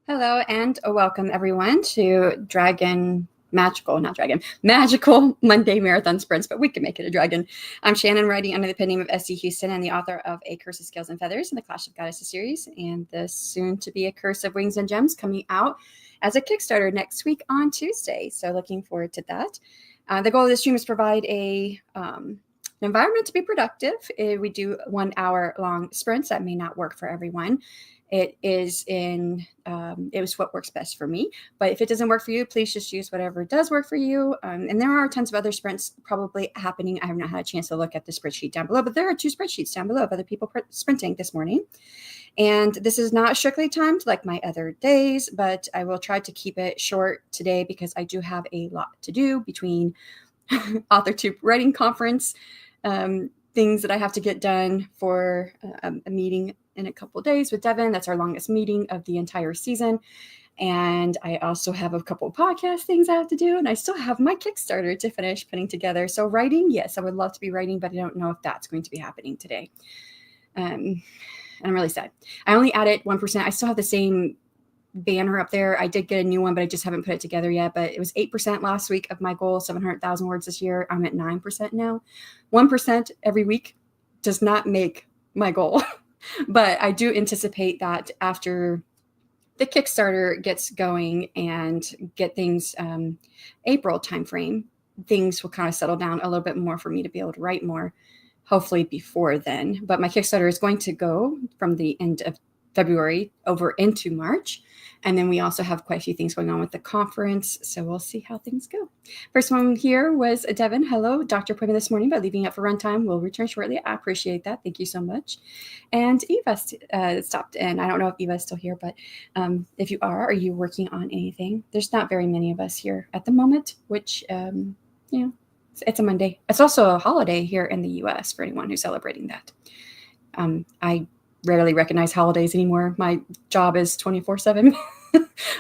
Hello and welcome everyone to Magical Monday Marathon Sprints, but we can make it a dragon. I'm Shanon, writing under the pen name of S.C. Huston and the author of A Curse of Scales and Feathers and the Clash of Goddesses series, and the soon to be A Curse of Wings and Gems coming out as a Kickstarter next week on Tuesday. So looking forward to that. The goal of this stream is to provide an environment to be productive. We do 1 hour long sprints. That may not work for everyone. It was what works best for me. But if it doesn't work for you, please just use whatever does work for you. And there are tons of other sprints probably happening. I have not had a chance to look at the spreadsheet down below, but there are 2 spreadsheets down below of other people sprinting this morning. And this is not strictly timed like my other days, but I will try to keep it short today because I do have a lot to do between Author Tube Writing Conference, things that I have to get done for a meeting in a couple of days with Devin. That's our longest meeting of the entire season. And I also have a couple of podcast things I have to do. And I still have my Kickstarter to finish putting together. So writing, yes, I would love to be writing, but I don't know if that's going to be happening today. And I'm really sad. I only added 1%. I still have the same banner up there. I did get a new one, but I just haven't put it together yet. But it was 8% last week of my goal, 700,000 words this year. I'm at 9% now. 1% every week does not make my goal. But I do anticipate that after the Kickstarter gets going and get things April timeframe, things will kind of settle down a little bit more for me to be able to write more, hopefully before then. But my Kickstarter is going to go from the end of February over into March. And then we also have quite a few things going on with the conference. So we'll see how things go. First one here was Devin. Hello, doctor appointment this morning, but leaving it for runtime. We'll return shortly. I appreciate that. Thank you so much. And Eva stopped in. I don't know if Eva is still here, but if you are you working on anything? There's not very many of us here at the moment, which, it's a Monday. It's also a holiday here in the U.S. for anyone who's celebrating that. I rarely recognize holidays anymore. My job is 24/7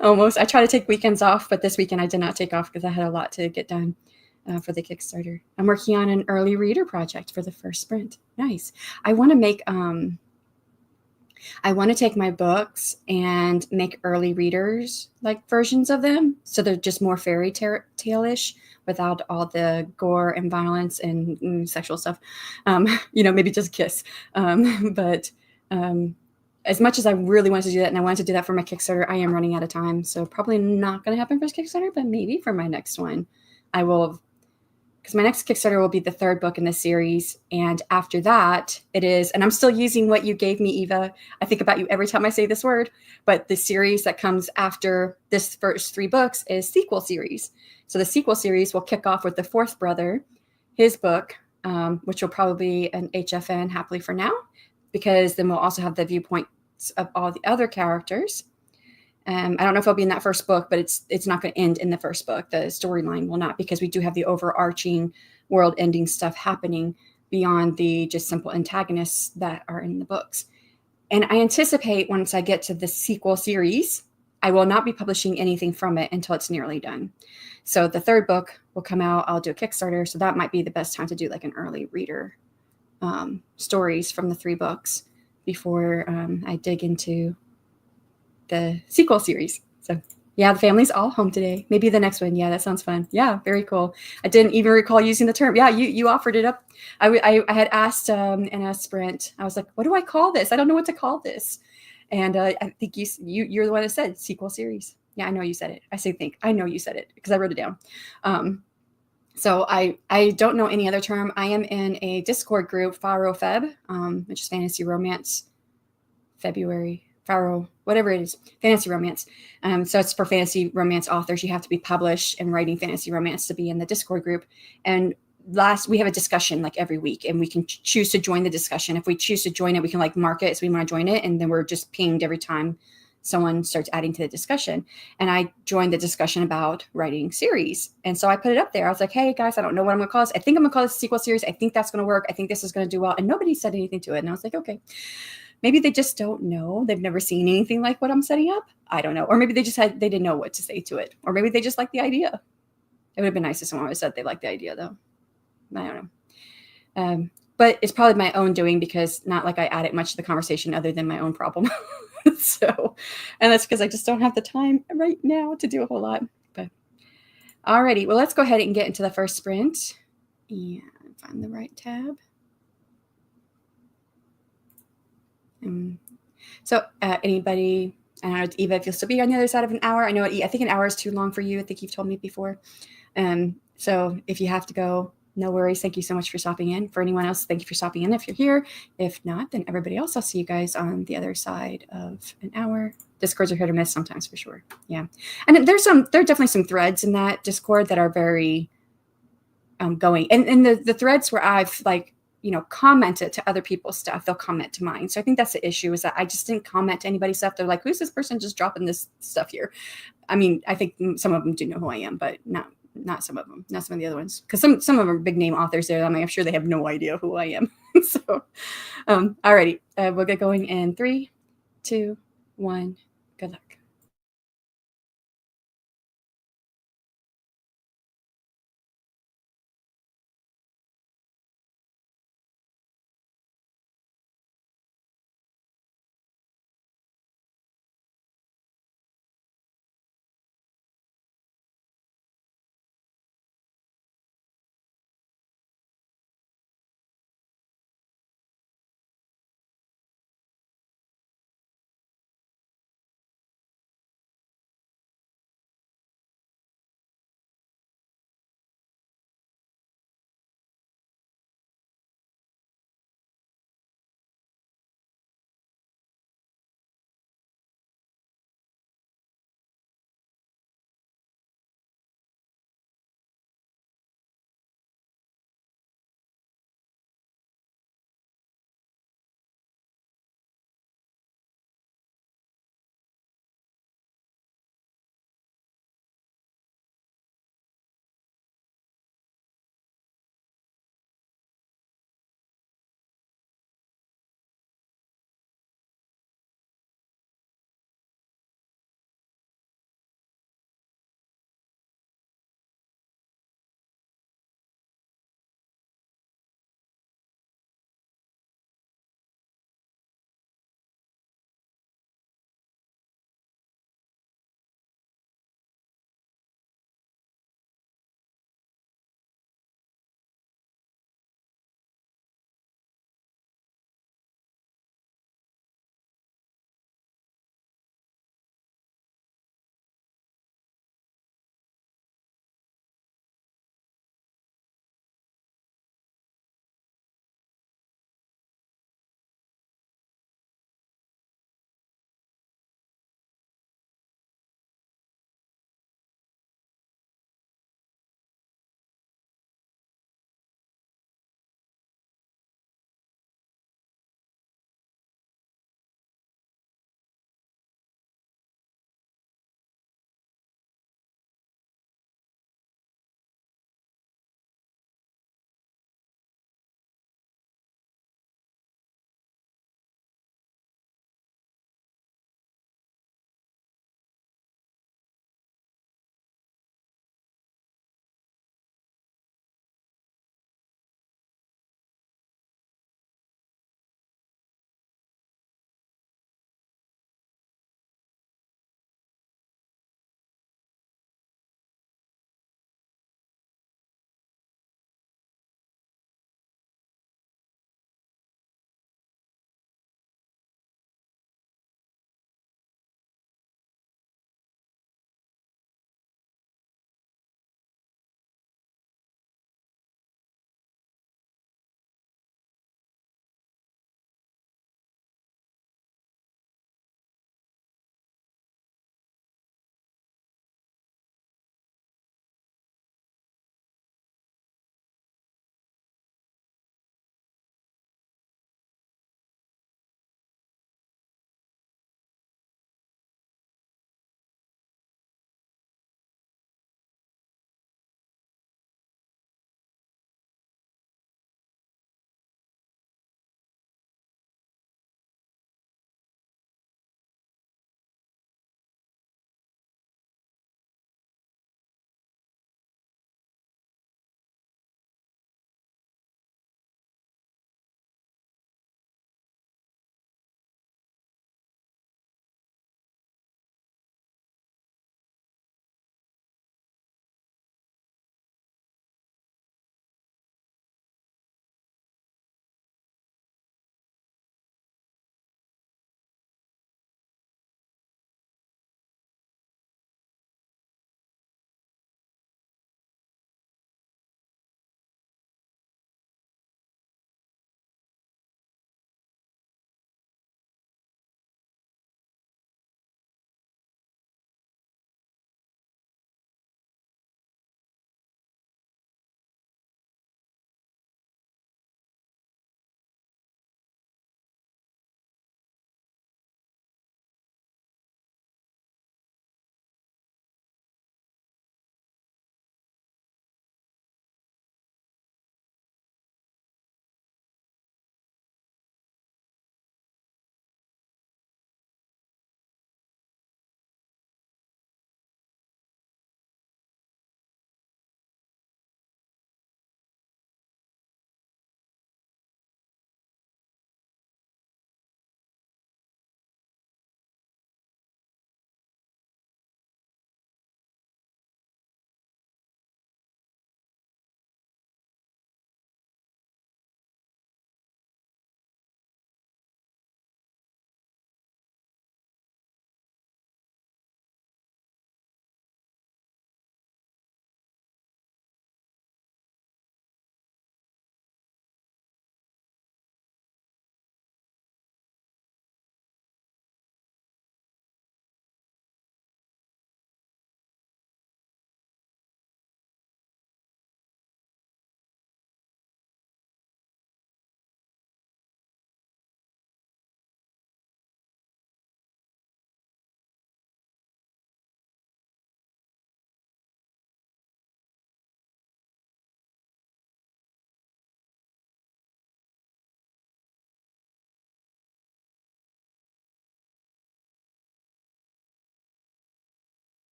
almost. I try to take weekends off, but this weekend I did not take off because I had a lot to get done for the Kickstarter. I'm working on an early reader project for the first sprint. Nice. I want to make I want to take my books and make early readers like versions of them, so they're just more fairy tale-ish without all the gore and violence and sexual stuff. Maybe just a kiss. But as much as I really wanted to do that, and I wanted to do that for my Kickstarter, I am running out of time. So probably not going to happen for this Kickstarter, but maybe for my next one, I will, because my next Kickstarter will be the 3rd book in this series. And after that, it is, and I'm still using what you gave me, Eva. I think about you every time I say this word, but the series that comes after this first 3 books is sequel series. So the sequel series will kick off with the 4th brother, his book, which will probably be an HFN, Happily for Now, because then we'll also have the viewpoints of all the other characters. I don't know if it'll be in that first book, but it's not going to end in the first book. The storyline will not, because we do have the overarching world-ending stuff happening beyond the just simple antagonists that are in the books. And I anticipate once I get to the sequel series, I will not be publishing anything from it until it's nearly done. So the 3rd book will come out. I'll do a Kickstarter. So that might be the best time to do like an early reader stories from the 3 books before I dig into the sequel series. So yeah, the family's all home today. Maybe the next one. Yeah, that sounds fun. Yeah, very cool. I didn't even recall using the term. Yeah, you offered it up. I had asked in a sprint, I was like, what do I call this? I don't know what to call this. And I think you're the one that said sequel series. Yeah, I know you said it. I know you said it because I wrote it down. So I don't know any other term. I am in a Discord group, Faro Feb, which is Fantasy Romance February, Faro, whatever it is, Fantasy Romance. So it's for fantasy romance authors. You have to be published and writing fantasy romance to be in the Discord group. And we have a discussion like every week, and we can choose to join the discussion. If we choose to join it, we can like mark it so we want to join it, and then we're just pinged every time someone starts adding to the discussion. And I joined the discussion about writing series. And so I put it up there. I was like, hey guys, I don't know what I'm going to call this. I think I'm going to call this a sequel series. I think that's going to work. I think this is going to do well. And nobody said anything to it. And I was like, okay, maybe they just don't know. They've never seen anything like what I'm setting up. I don't know. Or maybe they didn't know what to say to it. Or maybe they just like the idea. It would have been nice if someone would have said they liked the idea though. I don't know. But it's probably my own doing, because not like I added much to the conversation other than my own problem. So, and that's because I just don't have the time right now to do a whole lot. But alrighty, well, let's go ahead and get into the first sprint and find the right tab. So anybody, I don't know, Eva, if you'll still be on the other side of an hour. I know, I think an hour is too long for you. I think you've told me before. So if you have to go, no worries. Thank you so much for stopping in. For anyone else, thank you for stopping in if you're here. If not, then everybody else, I'll see you guys on the other side of an hour. Discords are hit or miss sometimes, for sure. Yeah. And there are definitely some threads in that Discord that are very going. And the threads where I've commented to other people's stuff, they'll comment to mine. So I think that's the issue, is that I just didn't comment to anybody's stuff. They're like, who's this person just dropping this stuff here? I mean, I think some of them do know who I am, but not some of them, not some of the other ones. Because some of them are big name authors there. I'm sure they have no idea who I am. So, alrighty, we'll get going in 3, 2, 1. Good luck.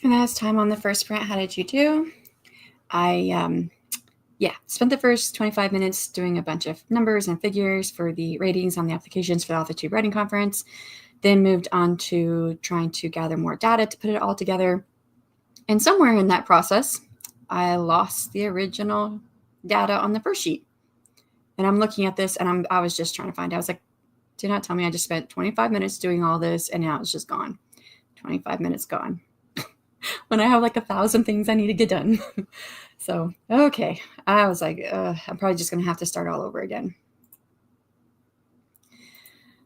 Last time on the first sprint, how did you do? I spent the first 25 minutes doing a bunch of numbers and figures for the ratings on the applications for the Altitude Writing Conference, then moved on to trying to gather more data to put it all together. And somewhere in that process, I lost the original data on the first sheet. And I'm looking at this and I was just trying to find out. I was like, do not tell me I just spent 25 minutes doing all this and now it's just gone. 25 minutes gone. When I have like 1,000 things I need to get done. So, okay. I was like, I'm probably just going to have to start all over again.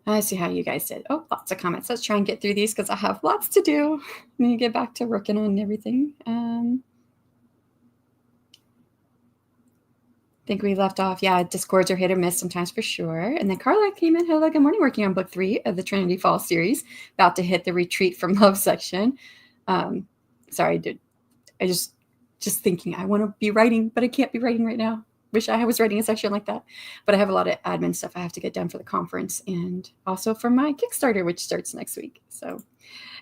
I see how you guys did. Oh, lots of comments. Let's try and get through these because I have lots to do. I need to get back to working on everything. I think we left off. Yeah, Discords are hit or miss sometimes for sure. And then Carla came in. Hello, good morning. Working on book 3 of the Trinity Fall series. About to hit the Retreat from Love section. Sorry, dude. I just thinking I want to be writing, but I can't be writing right now. Wish I was writing a section like that. But I have a lot of admin stuff I have to get done for the conference and also for my Kickstarter, which starts next week. So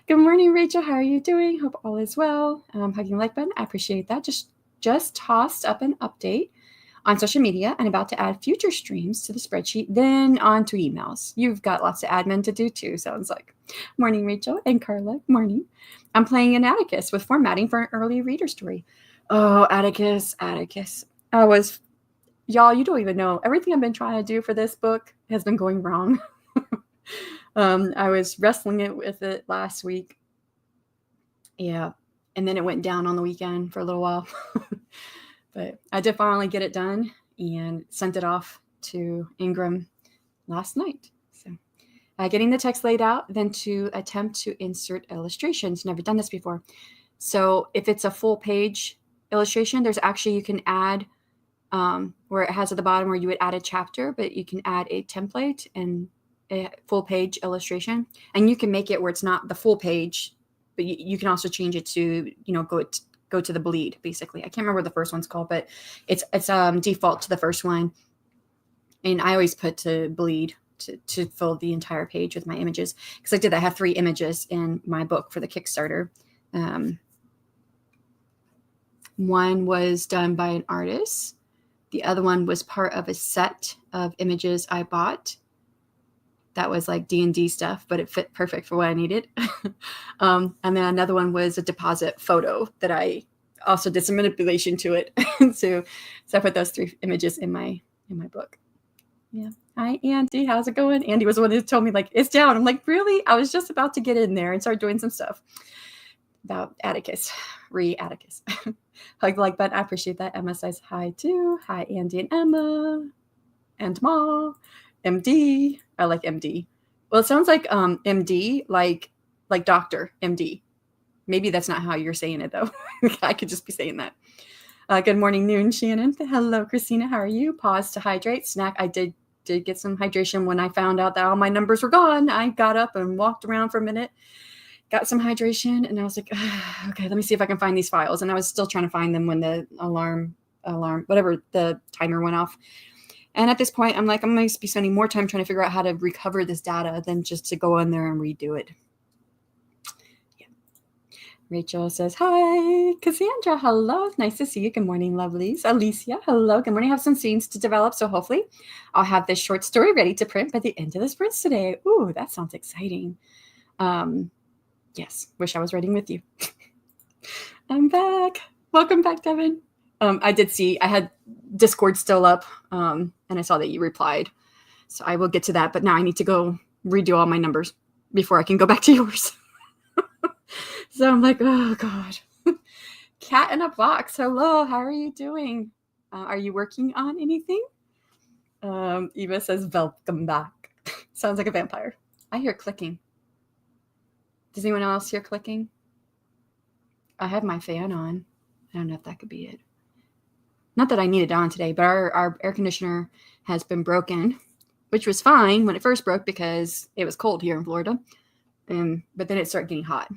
good morning, Rachel. How are you doing? Hope all is well. Hugging the like button. I appreciate that. Just tossed up an update on social media and about to add future streams to the spreadsheet, then on to emails. You've got lots of admin to do too, sounds like. Morning, Rachel and Carla. Morning. I'm playing in Atticus with formatting for an early reader story. Oh, Atticus. Y'all, you don't even know. Everything I've been trying to do for this book has been going wrong. I was wrestling with it last week. Yeah. And then it went down on the weekend for a little while. But I did finally get it done and sent it off to Ingram last night. So getting the text laid out, then to attempt to insert illustrations. Never done this before. So if it's a full page illustration, there's actually, you can add where it has at the bottom where you would add a chapter, but you can add a template and a full page illustration. And you can make it where it's not the full page, but you can also change it to, go to the bleed, basically. I can't remember what the first one's called, but it's default to the first one. And I always put to bleed to fill the entire page with my images. Because I did that. I have 3 images in my book for the Kickstarter. One was done by an artist. The other one was part of a set of images I bought. That was like D&D stuff, but it fit perfect for what I needed. And then another one was a deposit photo that I also did some manipulation to it. so I put those 3 images in my book. Yeah. Hi, Andy. How's it going? Andy was the one who told me, like, it's down. I'm like, really? I was just about to get in there and start doing some stuff about Atticus. Atticus. Hug the like button. I appreciate that. Emma says hi too. Hi, Andy and Emma. And Ma. MD. I like MD. Well, it sounds like MD, like doctor, MD. Maybe that's not how you're saying it, though. I could just be saying that. Good morning, noon, Shannon. Hello, Christina. How are you? Pause to hydrate. Snack. I did get some hydration when I found out that all my numbers were gone. I got up and walked around for a minute, got some hydration, and I was like, okay, let me see if I can find these files. And I was still trying to find them when the alarm, whatever, the timer went off. And at this point, I'm like, I'm going to be spending more time trying to figure out how to recover this data than just to go in there and redo it. Yeah. Rachel says, hi. Cassandra, hello. Nice to see you. Good morning, lovelies. Alicia, hello. Good morning. I have some scenes to develop, so hopefully I'll have this short story ready to print by the end of the sprints today. Ooh, that sounds exciting. Yes, wish I was writing with you. I'm back. Welcome back, Devin. I did see, I had Discord still up, and I saw that you replied. So I will get to that, but now I need to go redo all my numbers before I can go back to yours. So I'm like, oh God. Cat in a box. Hello, how are you doing? Are you working on anything? Eva says, welcome back. Sounds like a vampire. I hear clicking. Does anyone else hear clicking? I have my fan on. I don't know if that could be it. Not that I need it on today, but our air conditioner has been broken, which was fine when it first broke because it was cold here in Florida. But then it started getting hot.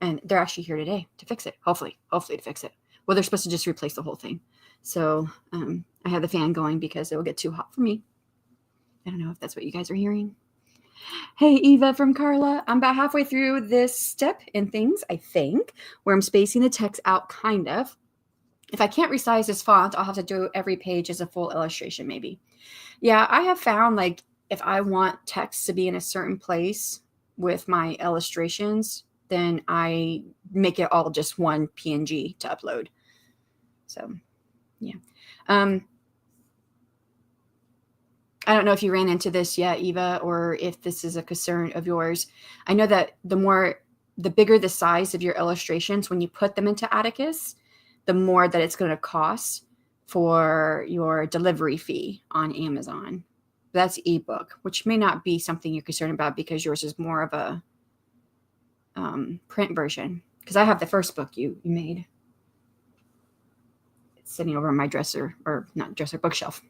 And they're actually here today to fix it. Hopefully to fix it. Well, they're supposed to just replace the whole thing. So I have the fan going because it will get too hot for me. I don't know if that's what you guys are hearing. Hey, Eva from Carla. I'm about halfway through this step in things, I think, where I'm spacing the text out kind of. If I can't resize this font, I'll have to do every page as a full illustration maybe. Yeah, I have found like if I want text to be in a certain place with my illustrations, then I make it all just one PNG to upload. So, yeah. I don't know if you ran into this yet, Eva, or if this is a concern of yours. I know that the bigger the size of your illustrations, when you put them into Atticus, the more that it's going to cost for your delivery fee on Amazon. That's ebook, which may not be something you're concerned about because yours is more of a print version. Because I have the first book you made. It's sitting over on my dresser, or not dresser, bookshelf.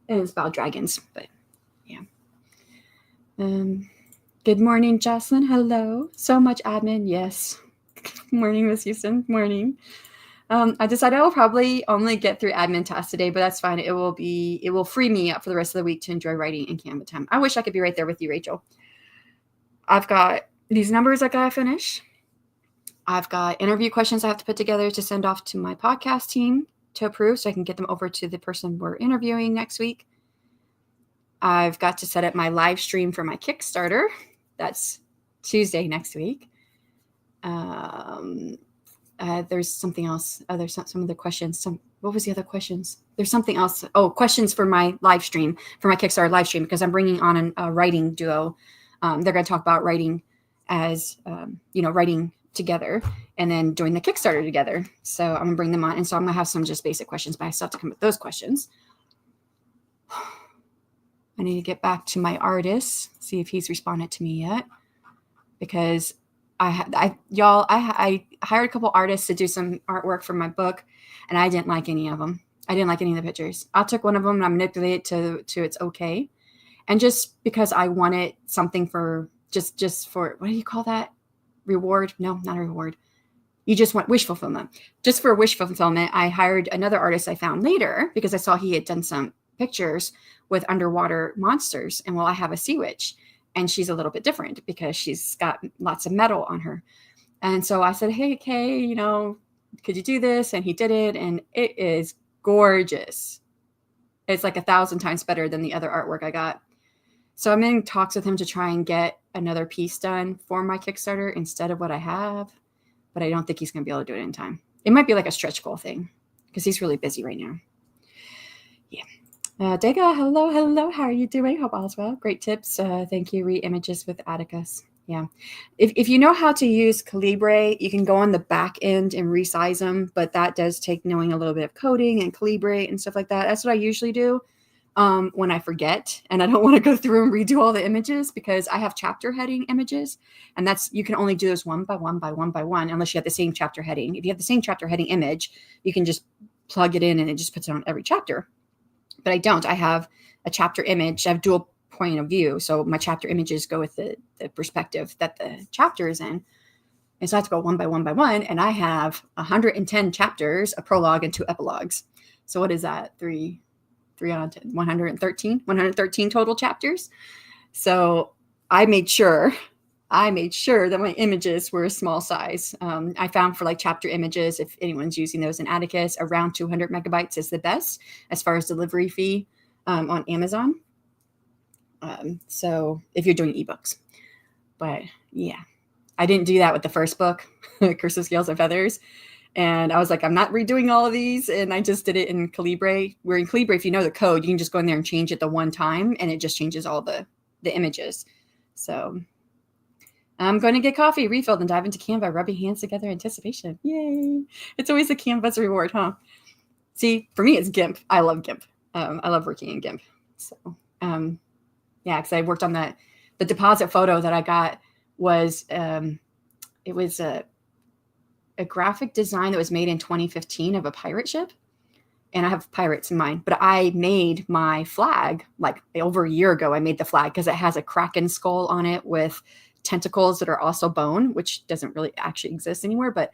And it's about dragons, but yeah. Good morning, Jocelyn. Hello. So much admin. Yes. Morning, Miss Houston. Morning. I decided I'll probably only get through admin tasks today, but that's fine. It will free me up for the rest of the week to enjoy writing in Canva time. I wish I could be right there with you, Rachel. I've got these numbers I gotta finish. I've got interview questions I have to put together to send off to my podcast team to approve so I can get them over to the person we're interviewing next week. I've got to set up my live stream for my Kickstarter. That's Tuesday next week. There's something else. There's some other questions. What was the other questions? There's something else. Oh, questions for my live stream, for my Kickstarter live stream, because I'm bringing on a writing duo. They're going to talk about writing as, writing together and then doing the Kickstarter together. So I'm going to bring them on. And so I'm going to have some just basic questions, but I still have to come up with those questions. I need to get back to my artist, see if he's responded to me yet, because I hired a couple artists to do some artwork for my book, and I didn't like any of them. I didn't like any of the pictures. I took one of them and I manipulated it to it's okay. And just because I wanted something for just for, what do you call that? Reward? No, not a reward. You just want wish fulfillment. Just for wish fulfillment, I hired another artist I found later because I saw he had done some pictures with underwater monsters. And I have a sea witch, and she's a little bit different because she's got lots of metal on her. And so I said, hey, Kay, could you do this? And he did it. And it is gorgeous. It's like 1,000 times better than the other artwork I got. So I'm in talks with him to try and get another piece done for my Kickstarter instead of what I have. But I don't think he's going to be able to do it in time. It might be like a stretch goal thing because he's really busy right now. Yeah. Dega, hello. How are you doing? Hope all's well. Great tips. Thank you. Re-images with Atticus. Yeah. If you know how to use Calibre, you can go on the back end and resize them, but that does take knowing a little bit of coding and Calibre and stuff like that. That's what I usually do when I forget and I don't want to go through and redo all the images because I have chapter heading images, and you can only do those one by one unless you have the same chapter heading. If you have the same chapter heading image, you can just plug it in and it just puts it on every chapter. But I don't. I have a chapter image. I have dual point of view. So my chapter images go with the perspective that the chapter is in. And so I have to go one by one. And I have 110 chapters, a prologue and 2 epilogues. So what is that? 3 on 10, 113 total chapters. So I made sure that my images were a small size. I found for like chapter images, if anyone's using those in Atticus, around 200 megabytes is the best as far as delivery fee on Amazon. So if you're doing ebooks, but yeah, I didn't do that with the first book, Curse of Scales and Feathers. And I was like, I'm not redoing all of these. And I just did it in Calibre. Where in Calibre, if you know the code, you can just go in there and change it the one time and it just changes all the images. So I'm going to get coffee refilled and dive into Canva, rubbing hands together, anticipation. Yay. It's always a Canva's reward, huh? See, for me, it's GIMP. I love GIMP. I love working in GIMP. So, yeah, because I worked on the deposit photo that I got was, it was a graphic design that was made in 2015 of a pirate ship. And I have pirates in mind, but I made my flag like over a year ago. I made the flag because it has a kraken skull on it with tentacles that are also bone, which doesn't really actually exist anywhere. But,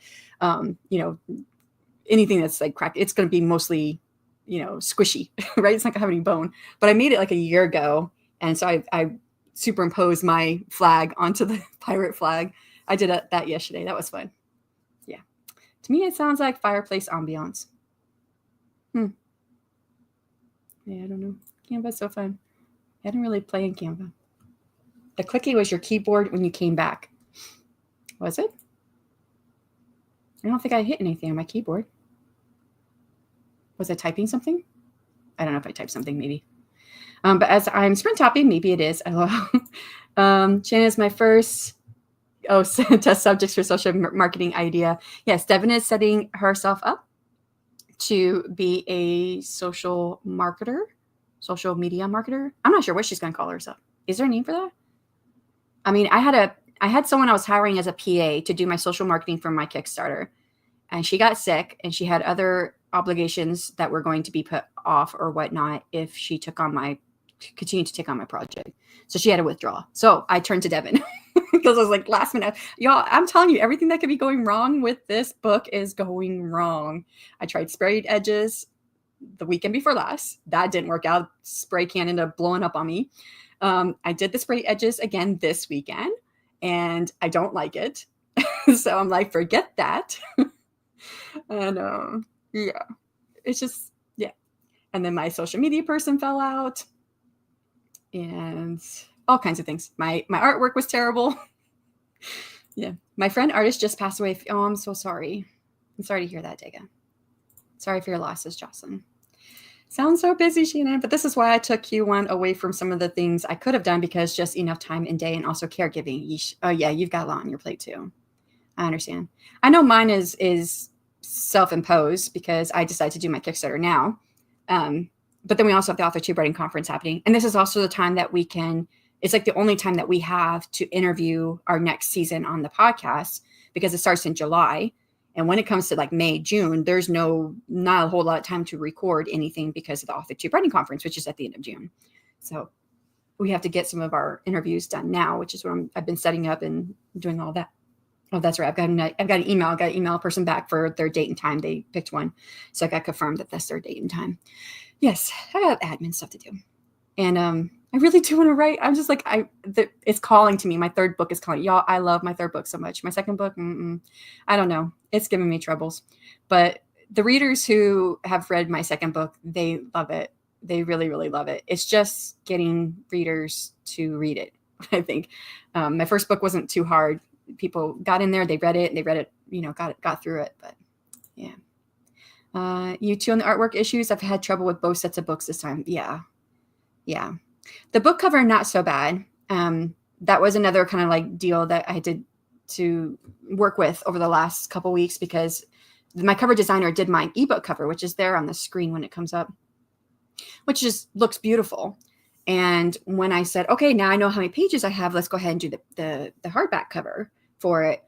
anything that's like crack, it's going to be mostly, squishy, right? It's not going to have any bone, but I made it like a year ago. And so I superimpose my flag onto the pirate flag. I did that yesterday. That was fun. Yeah. To me, it sounds like fireplace ambiance. Yeah, I don't know. Canva's so fun. I didn't really play in Canva. The clicking was your keyboard when you came back. Was it? I don't think I hit anything on my keyboard. Was I typing something? I don't know if I typed something, maybe. But as I'm sprint topping, maybe it is. Shannon is my first test subjects for social marketing idea. Yes, Devin is setting herself up to be a social marketer, social media marketer. I'm not sure what she's going to call herself. Is there a name for that? I mean, I had someone I was hiring as a PA to do my social marketing for my Kickstarter, and she got sick and she had other obligations that were going to be put off or whatnot if she continued to take on my project. So she had to withdraw. So I turned to Devin because I was like, last minute, y'all, I'm telling you, everything that could be going wrong with this book is going wrong. I tried sprayed edges the weekend before last. That didn't work out. Spray can ended up blowing up on me. I did the spray edges again this weekend and I don't like it. So I'm like, forget that. And yeah, it's just, yeah. And then my social media person fell out and all kinds of things. My artwork was terrible. Yeah. My friend artist just passed away. Oh, I'm so sorry. I'm sorry to hear that, Dega. Sorry for your losses, Jocelyn. Sounds so busy, Shannon, but this is why I took Q1 away from some of the things I could have done because just enough time in day and also caregiving. Oh yeah, you've got a lot on your plate too. I understand. I know mine is self-imposed because I decided to do my Kickstarter now. But then we also have the Author Tube Writing Conference happening. And this is also the time that it's like the only time that we have to interview our next season on the podcast because it starts in July. And when it comes to like May, June, there's not a whole lot of time to record anything because of the Author Tube Writing Conference, which is at the end of June. So we have to get some of our interviews done now, which is what I've been setting up and doing all that. Oh, that's right. I've got an email. I got to email a person back for their date and time. They picked one. So I got confirmed that that's their date and time. Yes, I have admin stuff to do. And I really do want to write. I'm just like, it's calling to me. My third book is calling. Y'all, I love my third book so much. My second book, I don't know. It's giving me troubles. But the readers who have read my second book, they love it. They really, really love it. It's just getting readers to read it, I think. My first book wasn't too hard. People got in there, they read it, got through it. But yeah. You two on the artwork issues. I've had trouble with both sets of books this time. Yeah. The book cover, not so bad. That was another kind of like deal that I did to work with over the last couple weeks because my cover designer did my ebook cover, which is there on the screen when it comes up, which just looks beautiful. And when I said, okay, now I know how many pages I have, let's go ahead and do the hardback cover for it.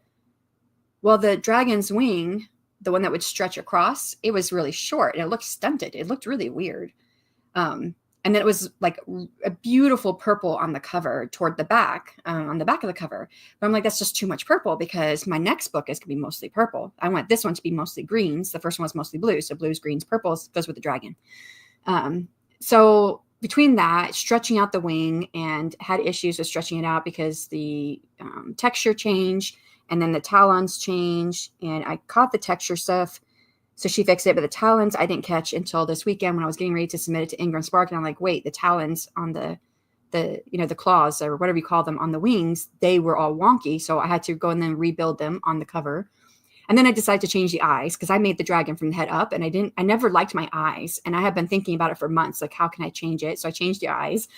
Well, the dragon's wing, the one that would stretch across, it was really short and it looked stunted. It looked really weird. And then it was like a beautiful purple on the cover toward the back, on the back of the cover. But I'm like, that's just too much purple because my next book is going to be mostly purple. I want this one to be mostly greens. The first one was mostly blue. So blues, greens, purples goes with the dragon. So between that, stretching out the wing and had issues with stretching it out because the texture changed and then the talons changed. And I caught the texture stuff. So she fixed it, but the talons I didn't catch until this weekend when I was getting ready to submit it to Ingram Spark. And I'm like, wait, the talons on the claws or whatever you call them on the wings, they were all wonky. So I had to go and then rebuild them on the cover. And then I decided to change the eyes because I made the dragon from the head up and I never liked my eyes. And I have been thinking about it for months. Like, how can I change it? So I changed the eyes.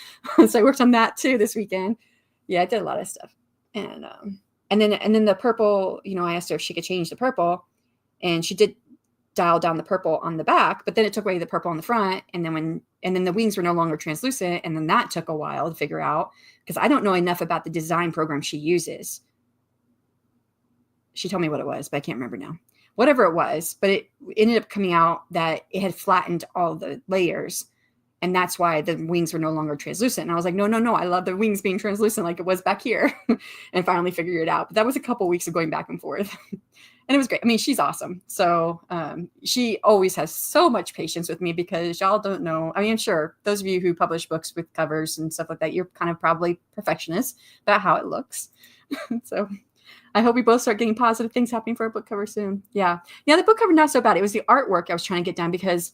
So I worked on that too this weekend. Yeah, I did a lot of stuff. And then the purple, I asked her if she could change the purple and she did dial down the purple on the back, but then it took away the purple on the front. And then the wings were no longer translucent. And then that took a while to figure out because I don't know enough about the design program she uses. She told me what it was, but I can't remember now. Whatever it was, but it ended up coming out that it had flattened all the layers. And that's why the wings were no longer translucent. And I was like, no. I love the wings being translucent like it was back here. And finally figured it out. But that was a couple weeks of going back and forth. And And it was great. I mean, she's awesome. So she always has so much patience with me because y'all don't know. I mean, I'm sure those of you who publish books with covers and stuff like that, you're kind of probably perfectionists about how it looks. So I hope we both start getting positive things happening for a book cover soon. Yeah. Yeah, the book cover, not so bad. It was the artwork I was trying to get done because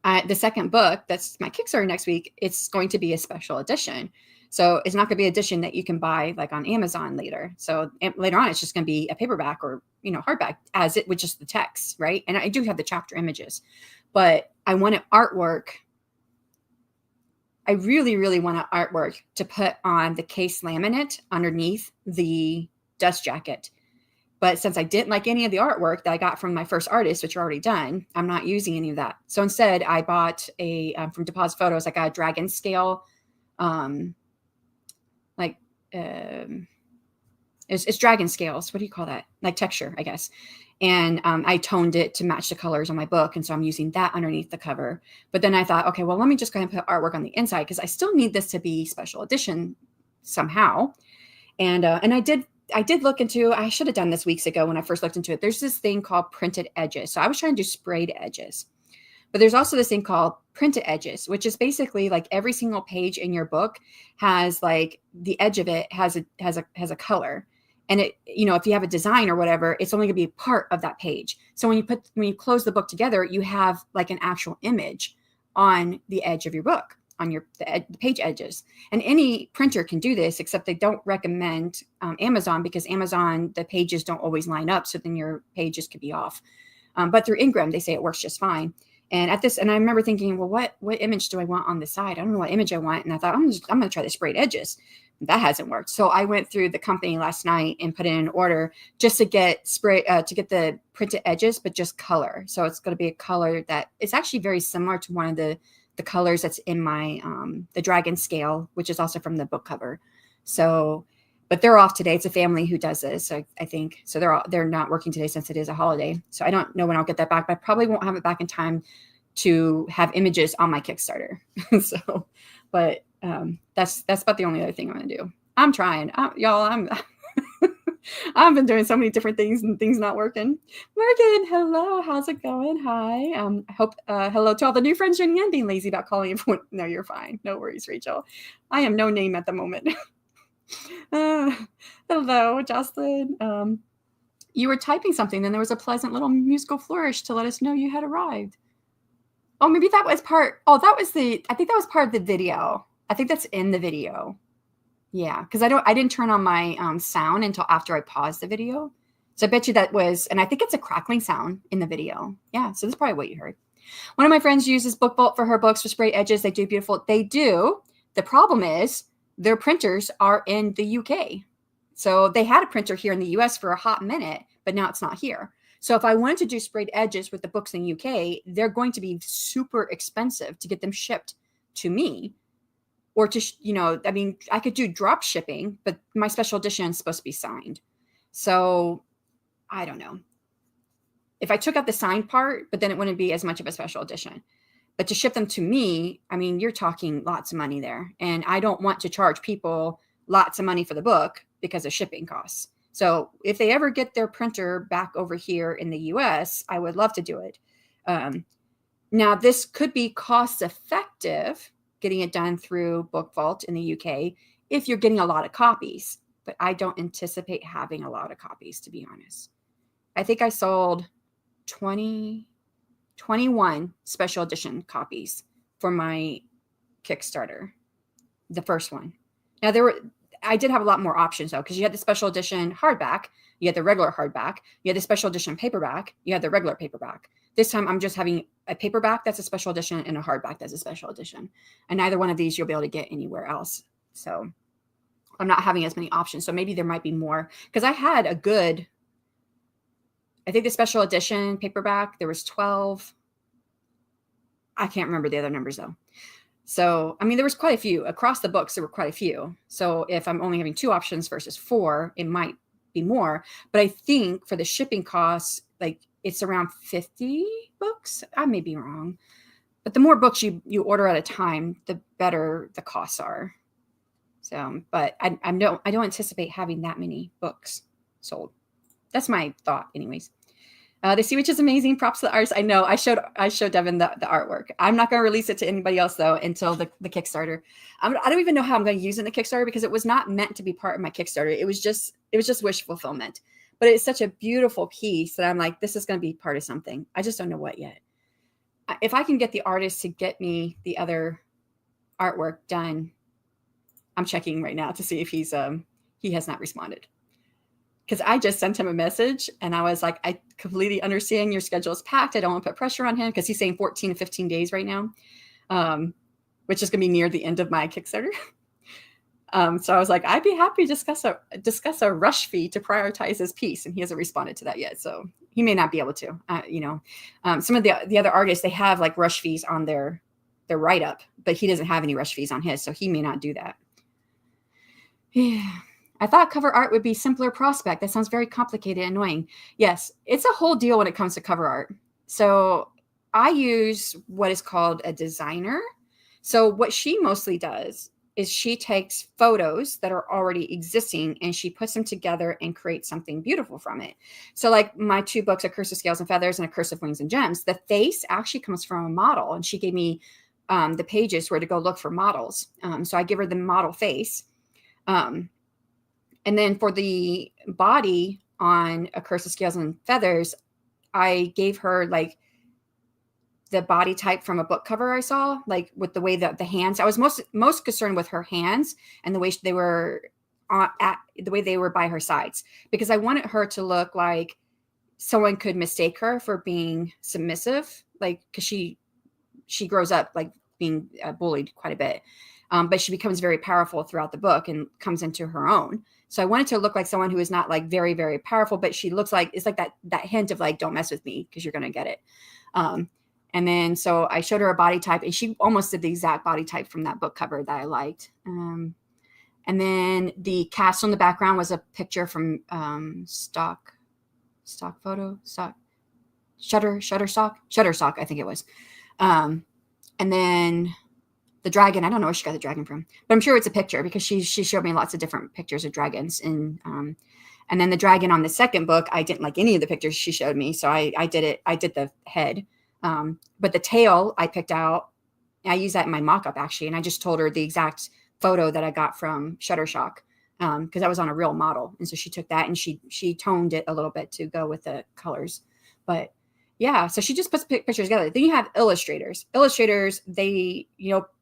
the second book, that's my Kickstarter next week, it's going to be a special edition. So it's not going to be an edition that you can buy like on Amazon later. So later on, it's just going to be a paperback or, hardback as it with just the text, right? And I do have the chapter images, but I wanted artwork. I really, really want an artwork to put on the case laminate underneath the dust jacket. But since I didn't like any of the artwork that I got from my first artist, which are already done, I'm not using any of that. So instead, I bought from Deposit Photos, I got a dragon scale, it's dragon scales. What do you call that? Like texture, I guess. And I toned it to match the colors on my book. And so I'm using that underneath the cover. But then I thought, okay, well, let me just go ahead and put artwork on the inside because I still need this to be special edition somehow. And I did look into, I should have done this weeks ago when I first looked into it. There's this thing called printed edges. So I was trying to do sprayed edges. But there's also this thing called printed edges, which is basically like every single page in your book has like the edge of it has a color. And it, if you have a design or whatever, it's only gonna be part of that page. So when you close the book together, you have like an actual image on the edge of your book, on the page edges. And any printer can do this, except they don't recommend Amazon because Amazon, the pages don't always line up. So then your pages could be off. But through Ingram, they say it works just fine. And I remember thinking, well, what image do I want on the side? I don't know what image I want. And I thought, I'm going to try the sprayed edges. That hasn't worked. So I went through the company last night and put in an order just to get the printed edges, but just color. So it's going to be a color that it's actually very similar to one of the colors that's in my the dragon scale, which is also from the book cover. So, but they're off today. It's a family who does this, I think. So they're not working today since it is a holiday. So I don't know when I'll get that back, but I probably won't have it back in time to have images on my Kickstarter. So, but that's about the only other thing I'm going to do. I'm trying, y'all. I've been doing so many different things and things not working. Morgan, hello. How's it going? Hi. I hope, hello to all the new friends joining in, being lazy about calling everyone. No, you're fine. No worries, Rachel. I am no name at the moment. Hello, Jocelyn. You were typing something, then there was a pleasant little musical flourish to let us know you had arrived. Oh, maybe that was I think that was part of the video. I think that's in the video. Yeah, because I didn't turn on my sound until after I paused the video. So I bet you that was, and I think it's a crackling sound in the video. Yeah, so that's probably what you heard. One of my friends uses Book Vault for her books for sprayed edges. They do beautiful. They do. The problem is their printers are in the UK. So they had a printer here in the US for a hot minute, but now it's not here. So if I wanted to do sprayed edges with the books in the UK, they're going to be super expensive to get them shipped to me. Or to, I could do drop shipping, but my special edition is supposed to be signed. So I don't know. If I took out the signed part, but then it wouldn't be as much of a special edition. But to ship them to me, I mean, you're talking lots of money there. And I don't want to charge people lots of money for the book because of shipping costs. So if they ever get their printer back over here in the US, I would love to do it. Now, this could be cost effective, getting it done through Book Vault in the UK, if you're getting a lot of copies. But I don't anticipate having a lot of copies, to be honest. I think I sold 21 special edition copies for my Kickstarter, the first one. Now, I did have a lot more options, though, because you had the special edition hardback, you had the regular hardback, you had the special edition paperback, you had the regular paperback. This time, I'm just having a paperback that's a special edition and a hardback that's a special edition. And neither one of these you'll be able to get anywhere else. So I'm not having as many options. So maybe there might be more. Because I had I think the special edition paperback, there was 12. I can't remember the other numbers, though. So, I mean, there was quite a few. Across the books, there were quite a few. So if I'm only having 2 options versus 4, it might be more. But I think for the shipping costs, like, it's around 50 books. I may be wrong. But the more books you order at a time, the better the costs are. So, but I don't anticipate having that many books sold. That's my thought anyways. They see, which is amazing. Props to the artists. I know I showed Devin the artwork. I'm not going to release it to anybody else though until the Kickstarter. I don't even know how I'm going to use it in the Kickstarter because it was not meant to be part of my Kickstarter. It was just wish fulfillment. But it's such a beautiful piece that I'm like, this is going to be part of something. I just don't know what yet. If I can get the artist to get me the other artwork done, I'm checking right now to see if he has not responded. Because I just sent him a message and I was like, I completely understand your schedule is packed. I don't want to put pressure on him because he's saying 14 to 15 days right now, which is going to be near the end of my Kickstarter. So I was like, I'd be happy to discuss a rush fee to prioritize his piece. And he hasn't responded to that yet. So he may not be able to, some of the other artists, they have like rush fees on their write-up, but he doesn't have any rush fees on his. So he may not do that. Yeah. I thought cover art would be simpler prospect. That sounds very complicated and annoying. Yes, it's a whole deal when it comes to cover art. So I use what is called a designer. So what she mostly does is she takes photos that are already existing and she puts them together and creates something beautiful from it. So like my 2 books, A Curse of Scales and Feathers and A Curse of Wings and Gems, the face actually comes from a model. And she gave me the pages where to go look for models. So I give her the model face. And then for the body on A Curse of Scales and Feathers, I gave her like the body type from a book cover I saw, like with the way that the hands, I was most concerned with her hands and the way they were the way they were by her sides, because I wanted her to look like someone could mistake her for being submissive, like, because she grows up like being bullied quite a bit. But she becomes very powerful throughout the book and comes into her own. So I wanted to look like someone who is not like very, very powerful, but she looks like, it's like that hint of like, don't mess with me because you're going to get it. And then, so I showed her a body type and she almost did the exact body type from that book cover that I liked. And then the castle in the background was a picture from Shutterstock, I think it was. And then the dragon, I don't know where she got the dragon from, but I'm sure it's a picture because she showed me lots of different pictures of dragons. And then the dragon on the second book, I didn't like any of the pictures she showed me. So I did the head. But the tail I picked out, I used that in my mock-up actually. And I just told her the exact photo that I got from Shutterstock, because I was on a real model. And so she took that and she toned it a little bit to go with the colors. But yeah, so she just puts pictures together. Then you have illustrators. Illustrators, they,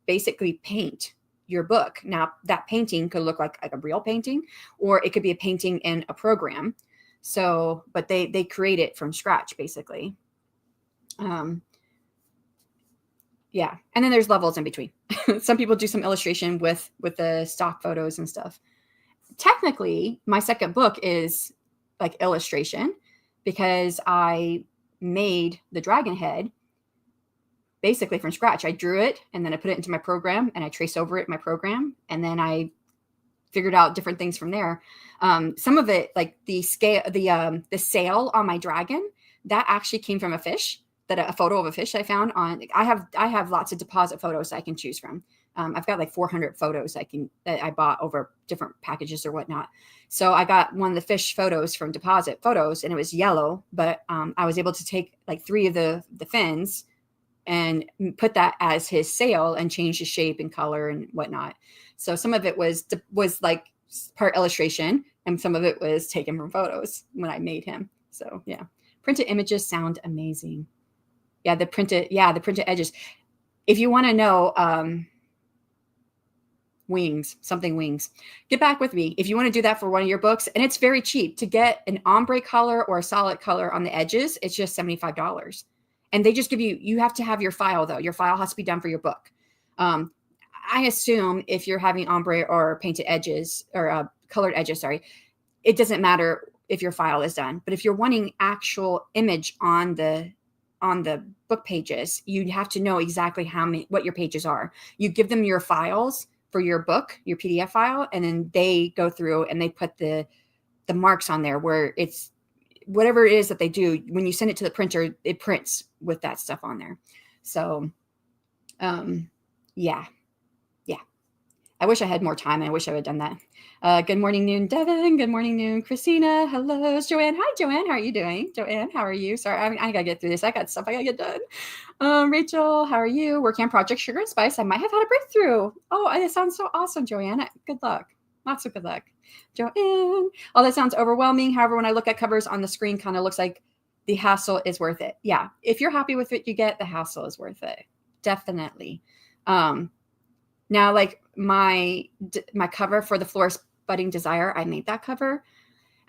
basically paint your book. Now that painting could look like a real painting, or it could be a painting in a program. So, but they create it from scratch basically. Yeah. And then there's levels in between. Some people do some illustration with the stock photos and stuff. Technically, my second book is like illustration because I made the dragon head basically from scratch. I drew it and then I put it into my program and I traced over it in my program. And then I figured out different things from there. Some of it, like the scale, the sail on my dragon, that actually came from a fish, a photo of a fish I found on, I have lots of deposit photos I can choose from. I've got like 400 photos that I bought over different packages or whatnot. So I got one of the fish photos from deposit photos and it was yellow, but I was able to take like 3 of the fins and put that as his sail and change the shape and color and whatnot. So some of it was like part illustration and some of it was taken from photos when I made him. So yeah, printed images sound amazing. Yeah, the printed edges. If you want to know, wings, get back with me. If you want to do that for one of your books, and it's very cheap to get an ombre color or a solid color on the edges, it's just $75. And they just give you have to have your file though. Your file has to be done for your book. I assume if you're having ombre or painted edges or colored edges, it doesn't matter if your file is done. But if you're wanting actual image on the book pages, you have to know exactly what your pages are. You give them your files for your book, your PDF file, and then they go through and they put the marks on there where it's whatever it is that they do. When you send it to the printer, it prints with that stuff on there. So, yeah. I wish I had more time. I wish I would have done that. Good morning, noon, Devin. Good morning, noon, Christina. Hello, it's Joanne. Hi, Joanne. How are you doing? Joanne, how are you? Sorry, I got to get through this. I got stuff I got to get done. Rachel, how are you? Working on Project Sugar and Spice. I might have had a breakthrough. Oh, it sounds so awesome, Joanne. Good luck. Lots of good luck. Joanne. Oh, that sounds overwhelming. However, when I look at covers on the screen, kind of looks like the hassle is worth it. Yeah. If you're happy with what you get, the hassle is worth it. Definitely. Now, like my cover for the Florist Budding Desire, I made that cover.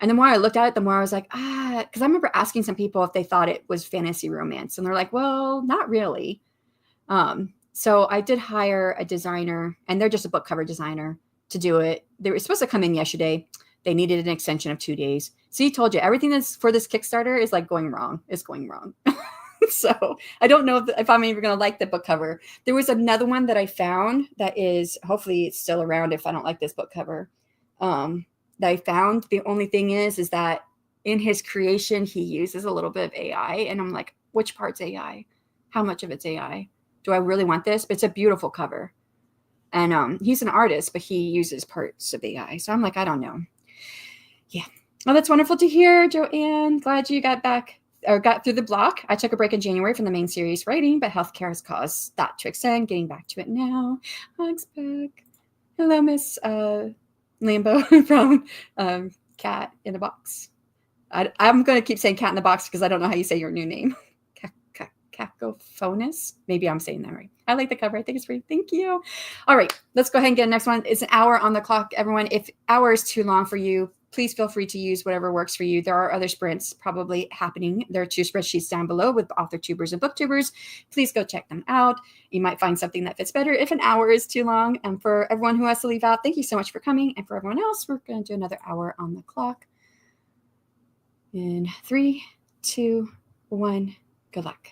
And the more I looked at it, the more I was like, because I remember asking some people if they thought it was fantasy romance. And they're like, well, not really. So I did hire a designer, and they're just a book cover designer, to do it. They were supposed to come in yesterday. They needed an extension of 2 days. So he told you everything that's for this Kickstarter is like going wrong. It's going wrong. So I don't know if I'm even going to like the book cover. There was another one that I found that is, hopefully it's still around if I don't like this book cover, that I found. The only thing is that in his creation, he uses a little bit of AI. And I'm like, which part's AI? How much of it's AI? Do I really want this? But it's a beautiful cover. And he's an artist, but he uses parts of AI. So I'm like, I don't know. Yeah. Oh, that's wonderful to hear, Joanne. Glad you got back or got through the block. I took a break in January from the main series writing, but healthcare has caused that to extend. Getting back to it now. Hugs back. Hello, Miss Lambo from Cat in the Box. I'm going to keep saying Cat in the Box because I don't know how you say your new name. Cacophonous. Maybe I'm saying that right. I like the cover. I think it's pretty. Thank you. All right, let's go ahead and get the next one. It's an hour on the clock, everyone. If hour is too long for you, please feel free to use whatever works for you. There are other sprints probably happening. There are 2 spreadsheets down below with author tubers and booktubers. Please go check them out. You might find something that fits better if an hour is too long. And for everyone who has to leave out, thank you so much for coming. And for everyone else, we're going to do another hour on the clock. In 3, 2, 1, good luck.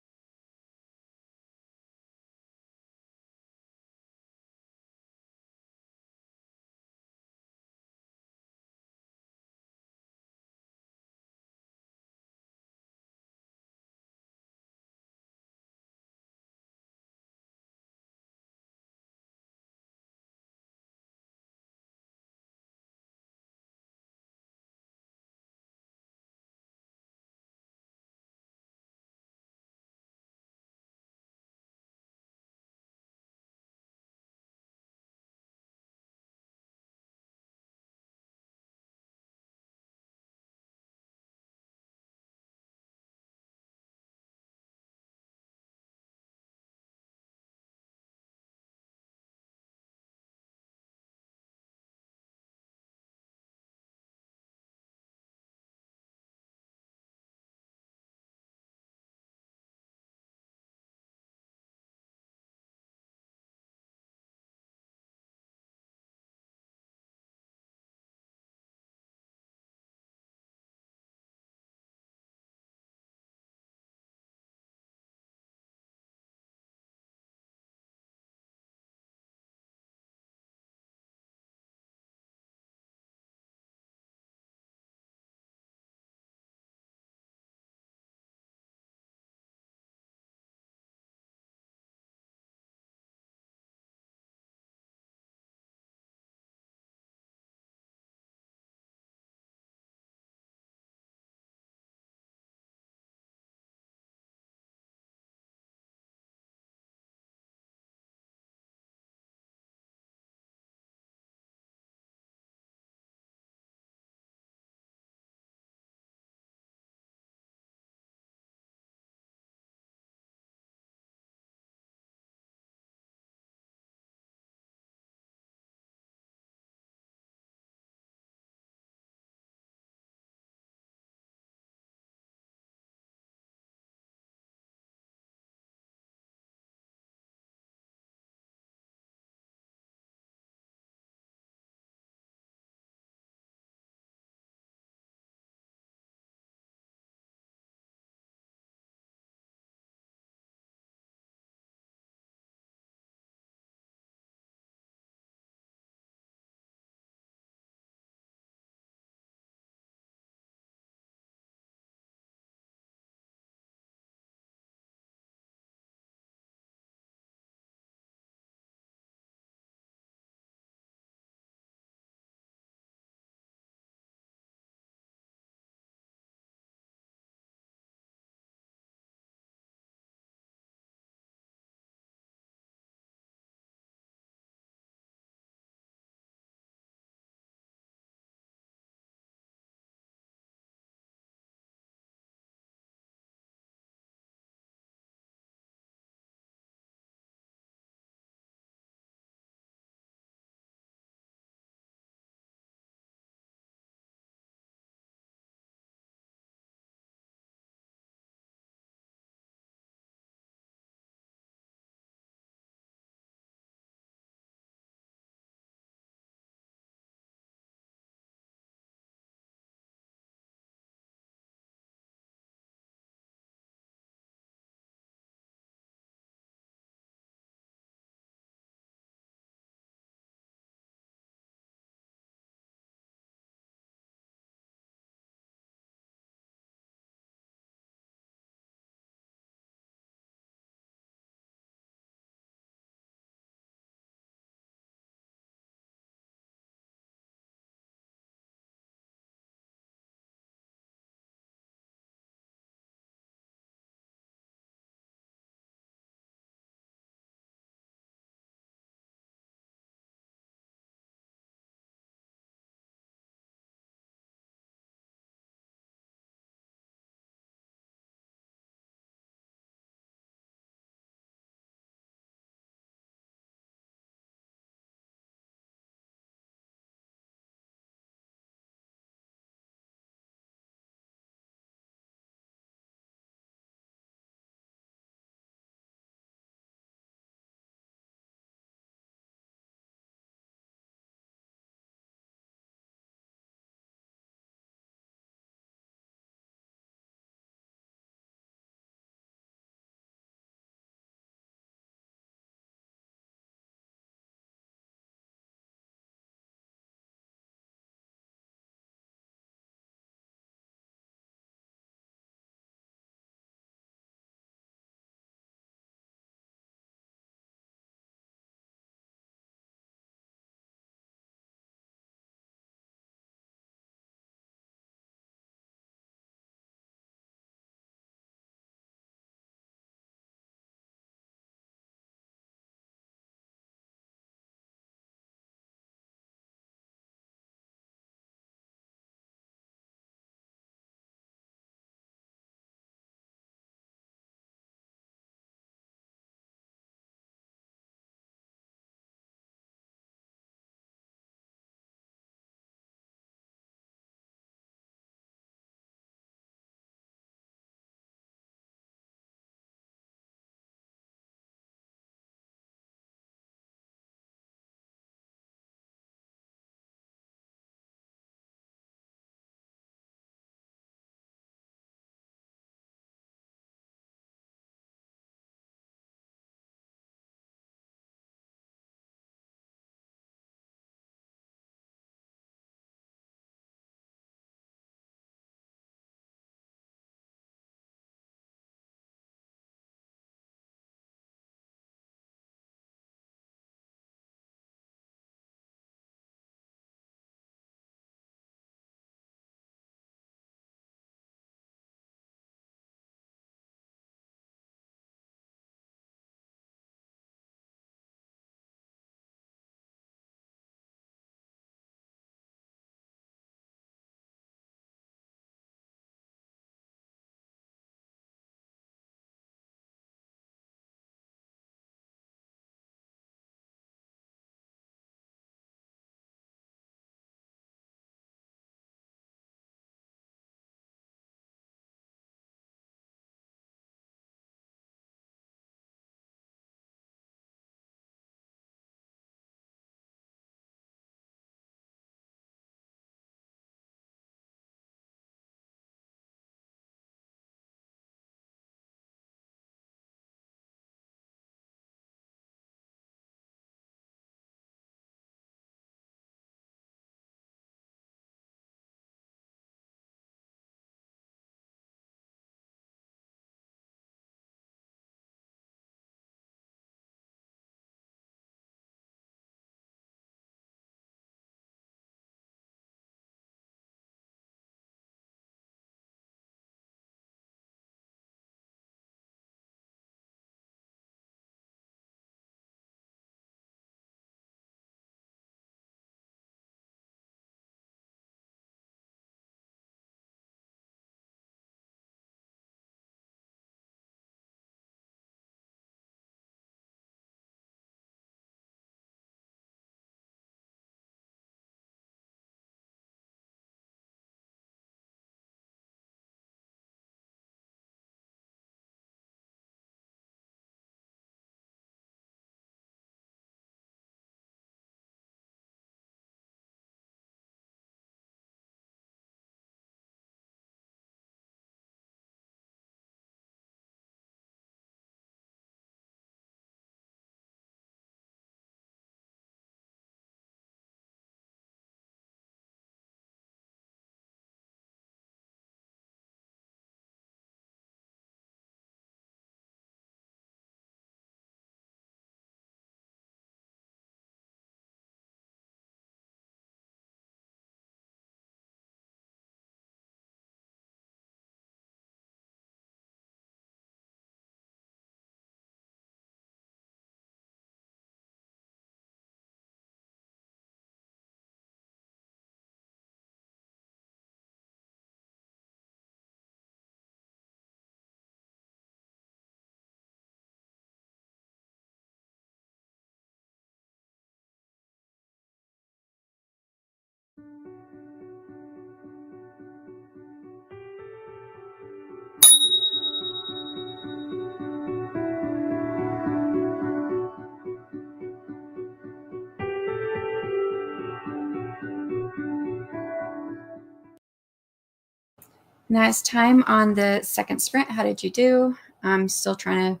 Now it's time on the second sprint. How did you do? I'm still trying to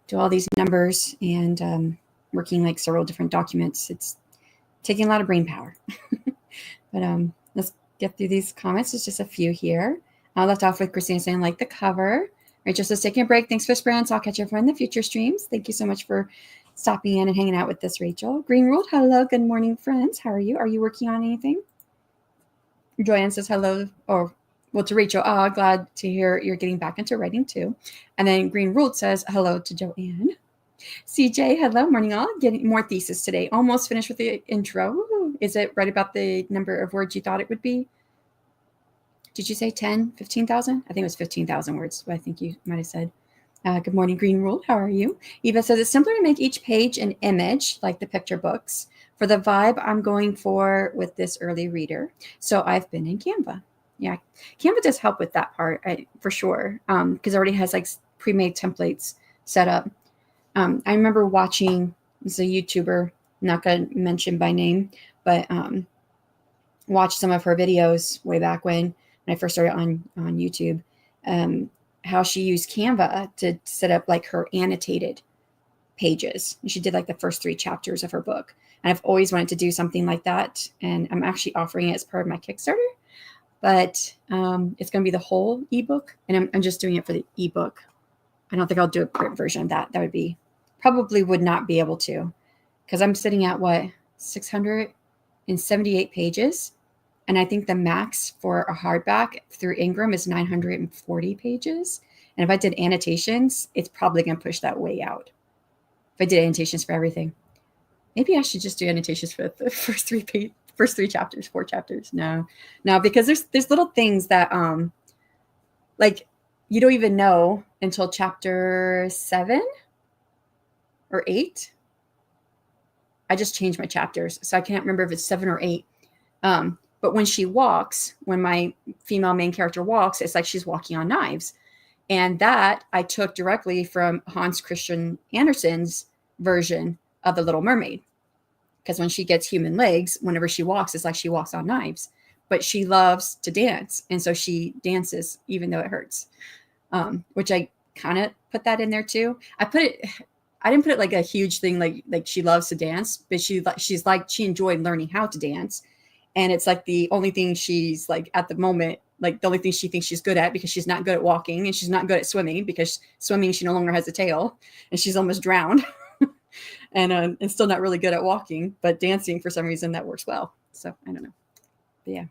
do all these numbers and working like several different documents. It's taking a lot of brain power. But let's get through these comments. There's just a few here. I left off with Christina saying, like the cover. Rachel's just taking a break. Thanks for sprints. I'll catch everyone in the future streams. Thank you so much for stopping in and hanging out with us, Rachel. Green Ruled, hello. Good morning, friends. How are you? Are you working on anything? Joanne says hello. Or, well, to Rachel. Oh, glad to hear you're getting back into writing too. And then Green Ruled says hello to Joanne. CJ, hello, morning all. Getting more thesis today. Almost finished with the intro. Woo-hoo. Is it right about the number of words you thought it would be? Did you say 10, 15,000? I think it was 15,000 words. I think you might have said. Good morning, Green Rule. How are you? Eva says it's simpler to make each page an image, like the picture books. For the vibe I'm going for with this early reader. So I've been in Canva. Yeah, Canva does help with that part for sure, because it already has like pre-made templates set up. I remember watching, this is a YouTuber, not going to mention by name, but watched some of her videos way back when I first started on YouTube, how she used Canva to set up like her annotated pages. And she did like the first 3 chapters of her book. And I've always wanted to do something like that. And I'm actually offering it as part of my Kickstarter, but it's going to be the whole ebook. And I'm just doing it for the ebook. I don't think I'll do a print version of that. That would be, probably would not be able to, because I'm sitting at what, 678 pages. And I think the max for a hardback through Ingram is 940 pages. And if I did annotations, it's probably going to push that way out. If I did annotations for everything, maybe I should just do annotations for the first 3 chapters, 4 chapters. No, because there's little things that like you don't even know until chapter 7 or 8. I just changed my chapters, so I can't remember if it's 7 or 8. But when she walks, when my female main character walks, it's like she's walking on knives. And that I took directly from Hans Christian Andersen's version of The Little Mermaid. Because when she gets human legs, whenever she walks, it's like she walks on knives. But she loves to dance. And so she dances even though it hurts, which I kind of put that in there too. I didn't put it like a huge thing, like she loves to dance, but she enjoyed learning how to dance. And it's like the only thing she's like at the moment, like the only thing she thinks she's good at, because she's not good at walking and she's not good at swimming, because swimming, she no longer has a tail and she's almost drowned and still not really good at walking, but dancing for some reason that works well. So I don't know. But yeah,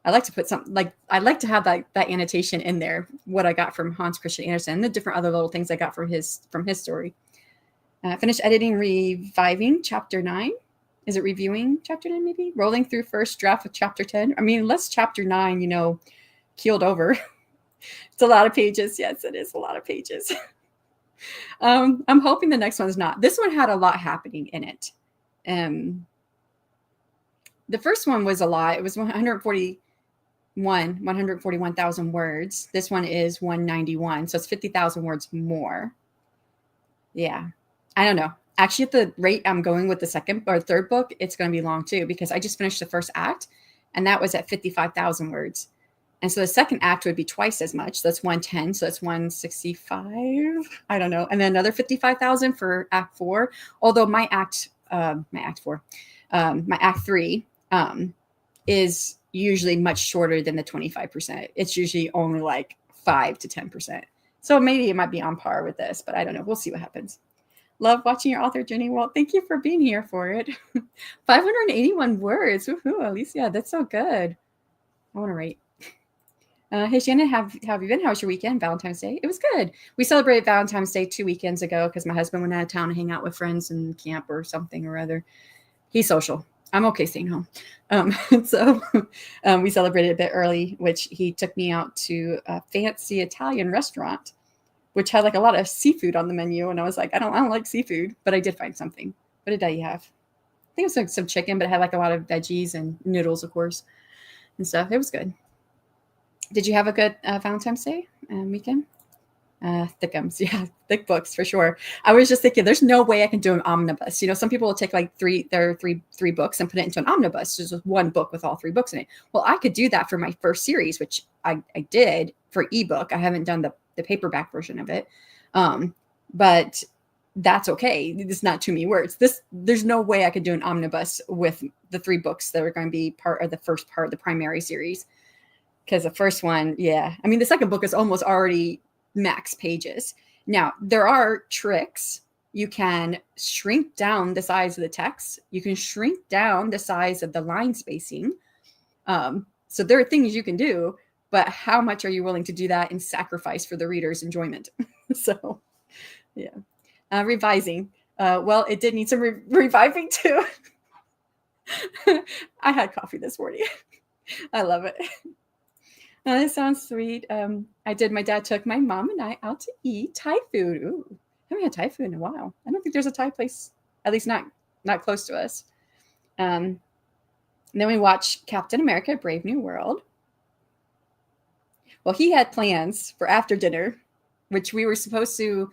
I like to put something like, I like to have that annotation in there, what I got from Hans Christian Andersen and the different other little things I got from his story. Finished editing, reviving chapter 9. Is it reviewing chapter 9 maybe? Rolling through first draft of chapter 10. I mean, unless chapter 9, keeled over. It's a lot of pages. Yes, it is a lot of pages. I'm hoping the next one's not. This one had a lot happening in it. The first one was a lot. It was 141,000 words. This one is 191. So it's 50,000 words more. Yeah. I don't know. Actually, at the rate I'm going with the second or third book, it's going to be long too, because I just finished the first act and that was at 55,000 words. And so the second act would be twice as much. That's 110. So that's 165. I don't know. And then another 55,000 for act 4. Although my act 3 is usually much shorter than the 25%. It's usually only like 5 to 10%. So maybe it might be on par with this, but I don't know. We'll see what happens. Love watching your author journey. Well, thank you for being here for it. 581 words. Woohoo, Alicia, that's so good. I want to write. Hey, Shannon, how have you been? How was your weekend? Valentine's Day? It was good. We celebrated Valentine's Day 2 weekends ago because my husband went out of town to hang out with friends in camp or something or other. He's social. I'm okay staying home. So we celebrated a bit early, which he took me out to a fancy Italian restaurant, which had like a lot of seafood on the menu. And I was like, I don't like seafood, but I did find something. What did I have? I think it was like some chicken, but it had like a lot of veggies and noodles, of course, and stuff. It was good. Did you have a good Valentine's Day weekend? Thickums, yeah, thick books for sure. I was just thinking, there's no way I can do an omnibus. Some people will take like three books and put it into an omnibus, just one book with all three books in it. Well, I could do that for my first series, which I did for ebook. I haven't done the paperback version of it, but that's okay. It's not too many words. There's no way I could do an omnibus with the three books that are going to be part of the first part of the primary series. Because the first one, yeah, I mean, the second book is almost already max pages. Now, there are tricks. You can shrink down the size of the text. You can shrink down the size of the line spacing. So there are things you can do, but how much are you willing to do that and sacrifice for the reader's enjoyment? So, yeah. Revising. Well, it did need some reviving too. I had coffee this morning. I love it. That sounds sweet. My dad took my mom and I out to eat Thai food. Ooh, I haven't had Thai food in a while. I don't think there's a Thai place, at least not close to us. Then we watched Captain America: Brave New World. Well, he had plans for after dinner, which we were supposed to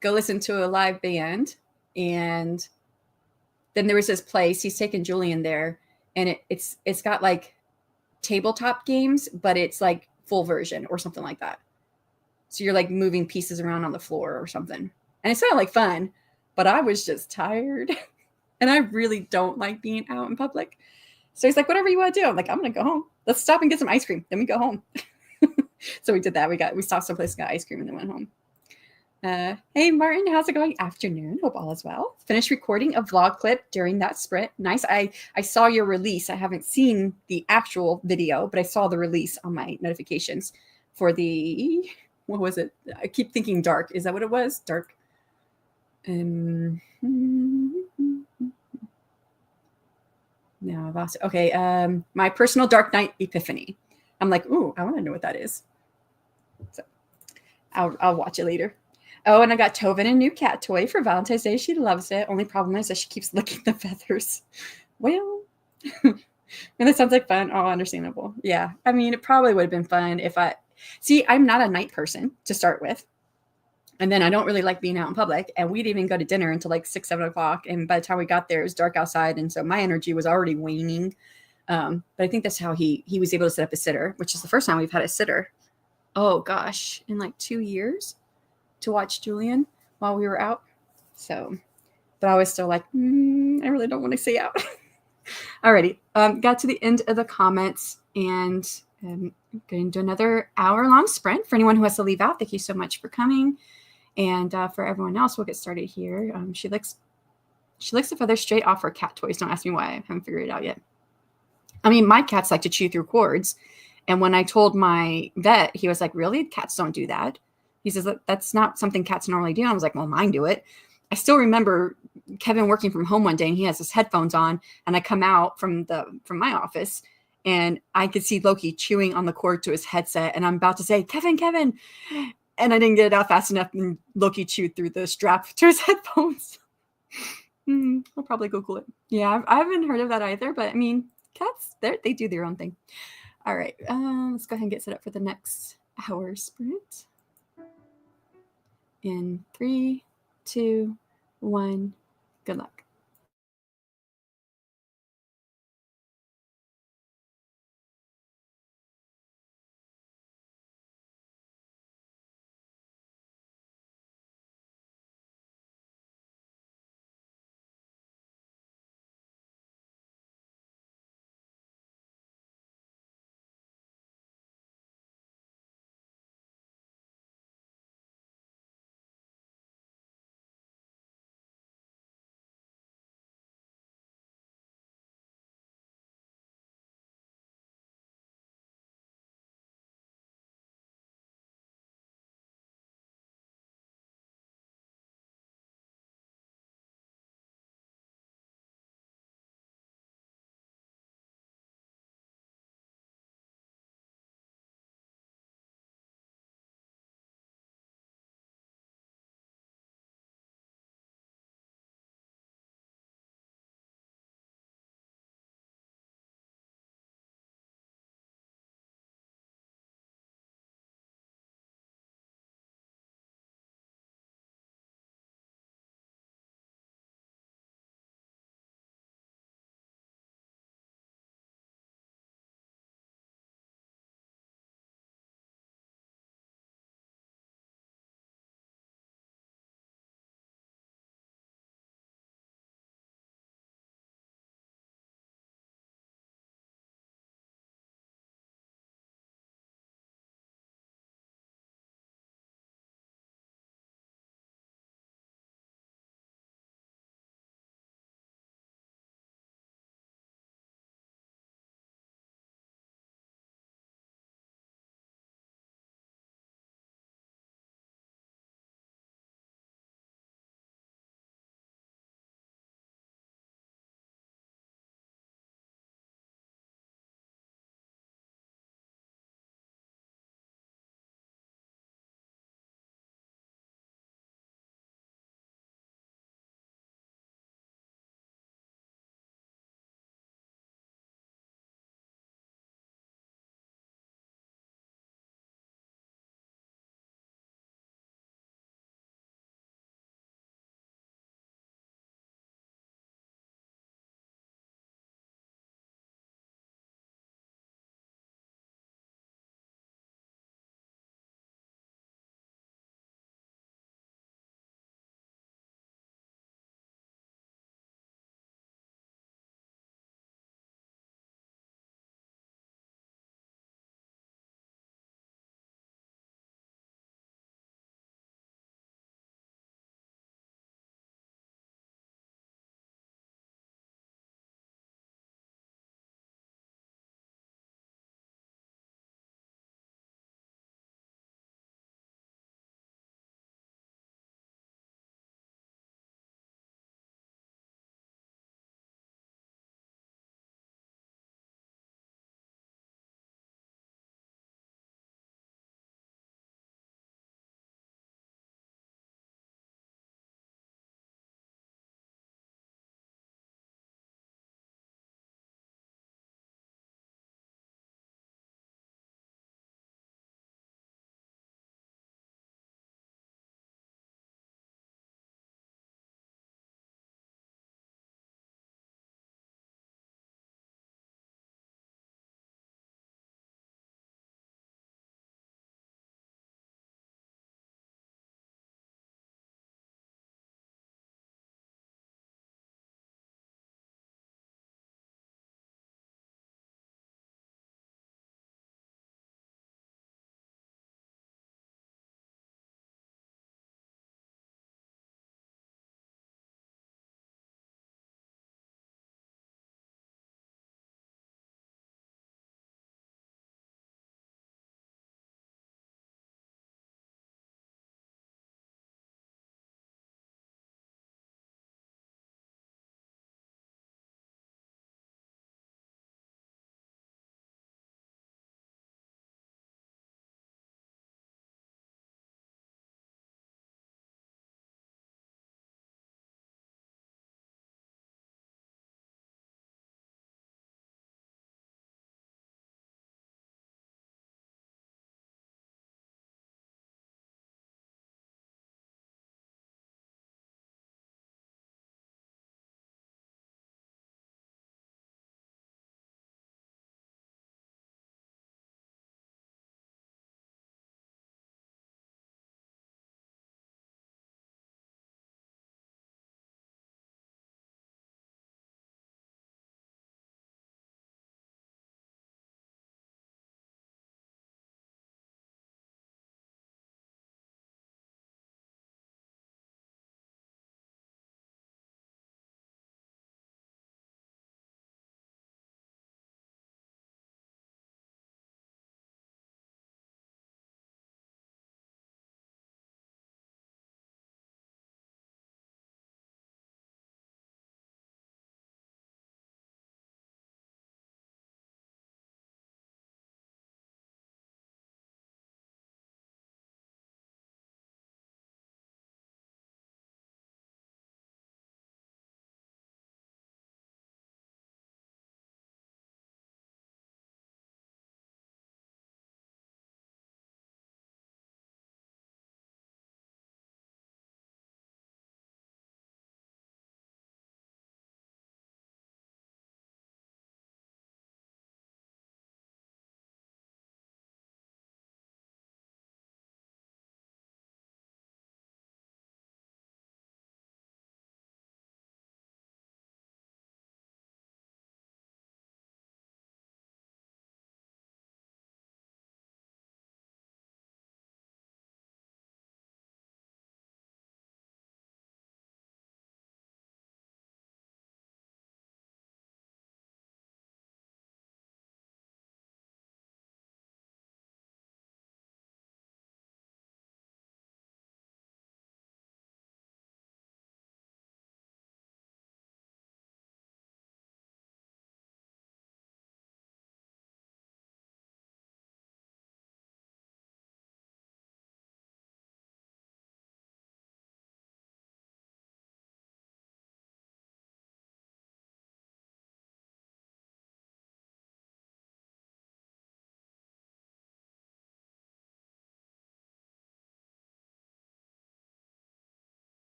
go listen to a live band, and then there was this place. He's taking Julian there, and it's got like tabletop games, but it's like full version or something like that. So you're like moving pieces around on the floor or something. And it sounded like fun, but I was just tired. And I really don't like being out in public. So he's like, whatever you want to do. I'm like, I'm going to go home. Let's stop and get some ice cream. Then we go home. So we did that. We stopped someplace and got ice cream and then went home. Hey, Martin, how's it going? Afternoon. Hope all is well. Finished recording a vlog clip during that sprint. Nice. I saw your release. I haven't seen the actual video, but I saw the release on my notifications for the, what was it? I keep thinking dark. Is that what it was? Dark. No, I lost it. Okay. My personal Dark Knight epiphany. I'm like, ooh, I want to know what that is. So I'll watch it later. Oh, and I got Tovin a new cat toy for Valentine's Day. She loves it. Only problem is that she keeps licking the feathers. Well, and that sounds like fun. Oh, understandable. Yeah. I mean, it probably would have been fun if I'm not a night person to start with. And then I don't really like being out in public. And we didn't even go to dinner until like 6, 7 o'clock. And by the time we got there, it was dark outside. And so my energy was already waning. But I think that's how he was able to set up a sitter, which is the first time we've had a sitter. Oh, gosh, in like 2 years to watch Julian while we were out. So, but I was still like, I really don't want to stay out. Alrighty, got to the end of the comments and going to do another hour-long sprint. For anyone who has to leave out, thank you so much for coming. And for everyone else, we'll get started here. She licks the feathers straight off her cat toys. Don't ask me why. I haven't figured it out yet. I mean, my cats like to chew through cords. And when I told my vet, he was like, really? Cats don't do that. He says, that's not something cats normally do. I was like, well, mine do it. I still remember Kevin working from home one day and he has his headphones on and I come out from my office and I could see Loki chewing on the cord to his headset. And I'm about to say, Kevin. And I didn't get it out fast enough. And Loki chewed through the strap to his headphones. I'll probably Google it. Yeah, I haven't heard of that either. But I mean, cats, they do their own thing. All right, let's go ahead and get set up for the next hour sprint. In 3, 2, 1, good luck.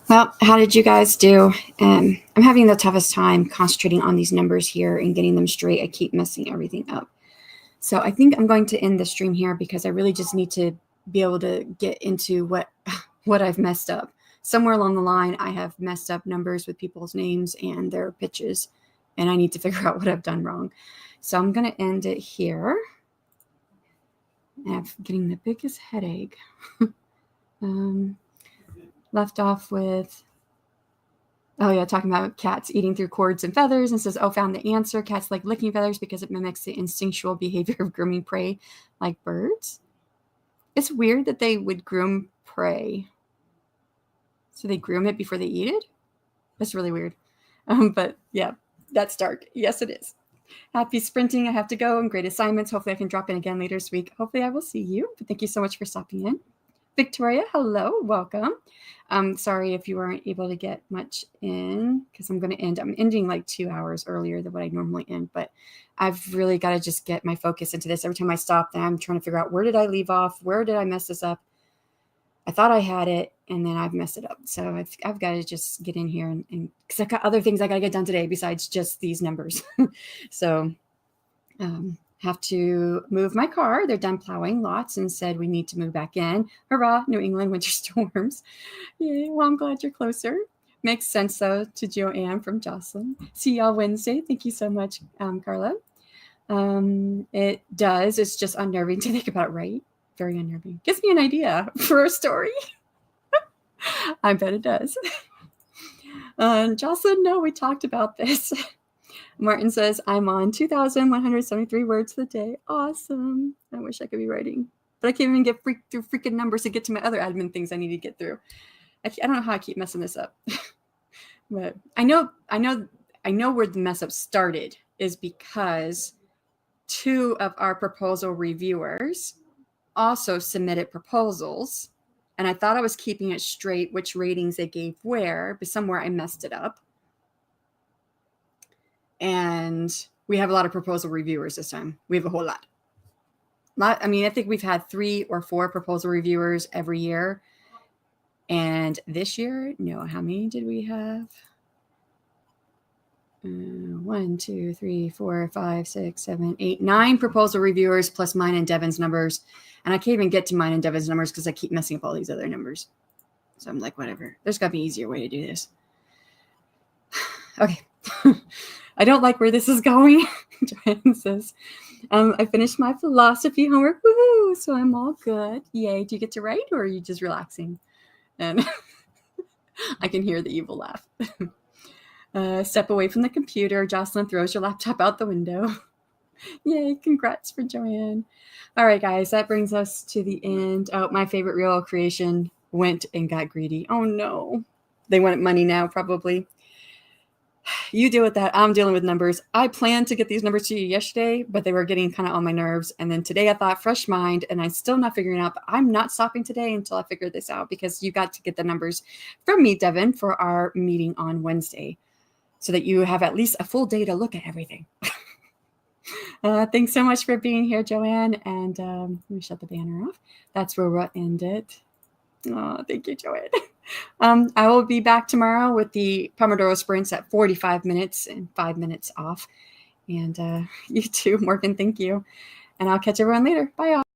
Well, how did you guys do? I'm having the toughest time concentrating on these numbers here and getting them straight. I keep messing everything up. So I think I'm going to end the stream here because I really just need to be able to get into what I've messed up. Somewhere along the line, I have messed up numbers with people's names and their pitches, and I need to figure out what I've done wrong. So I'm going to end it here. I'm getting the biggest headache. Left off with, talking about cats eating through cords and feathers, and says, found the answer. Cats like licking feathers because it mimics the instinctual behavior of grooming prey like birds. It's weird that they would groom prey. So they groom it before they eat it? That's really weird. But yeah, that's dark. Yes, it is. Happy sprinting. I have to go, and great assignments. Hopefully I can drop in again later this week. Hopefully I will see you. But thank you so much for stopping in. Victoria, hello, welcome. Sorry if you weren't able to get much in because I'm ending like 2 hours earlier than what I normally end, but I've really got to just get my focus into this. Every time I stop, then I'm trying to figure out where did I leave off? Where did I mess this up? I thought I had it and then I've messed it up. So I've got to just get in here and because I've got other things I got to get done today besides just these numbers. So, have to move my car. They're done plowing lots and said we need to move back in. Hurrah, New England winter storms. Yay, well, I'm glad you're closer. Makes sense, though, to Joanne from Jocelyn. See y'all Wednesday. Thank you so much, Carla. It does. It's just unnerving to think about, right? Very unnerving. Gives me an idea for a story. I bet it does. Jocelyn, no, we talked about this. Martin says, I'm on 2,173 words a day. Awesome. I wish I could be writing. But I can't even get through freaking numbers to get to my other admin things I need to get through. I don't know how I keep messing this up. But I know where the mess up started is because 2 of our proposal reviewers also submitted proposals. And I thought I was keeping it straight which ratings they gave where, but somewhere I messed it up. And we have a lot of proposal reviewers this time. We have a whole lot. I think we've had 3 or 4 proposal reviewers every year. And this year, no, how many did we have? 1, 2, 3, 4, 5, 6, 7, 8, 9 proposal reviewers plus mine and Devin's numbers. And I can't even get to mine and Devin's numbers because I keep messing up all these other numbers. So I'm like, whatever. There's got to be an easier way to do this. Okay. I don't like where this is going. Joanne says, I finished my philosophy homework. Woohoo! So I'm all good. Yay. Do you get to write or are you just relaxing? And I can hear the evil laugh. Step away from the computer. Jocelyn throws your laptop out the window. Yay. Congrats for Joanne. All right, guys. That brings us to the end. Oh, my favorite real creation went and got greedy. Oh, no. They want money now, probably. You deal with that. I'm dealing with numbers. I planned to get these numbers to you yesterday, but they were getting kind of on my nerves. And then today I thought fresh mind, and I'm still not figuring out, but I'm not stopping today until I figure this out because you got to get the numbers from me, Devin, for our meeting on Wednesday so that you have at least a full day to look at everything. Thanks so much for being here, Joanne. And let me shut the banner off. That's where we'll end it. Oh, thank you, Joanne. I will be back tomorrow with the Pomodoro sprints at 45 minutes and 5 minutes off. And you too, Morgan. Thank you. And I'll catch everyone later. Bye, y'all.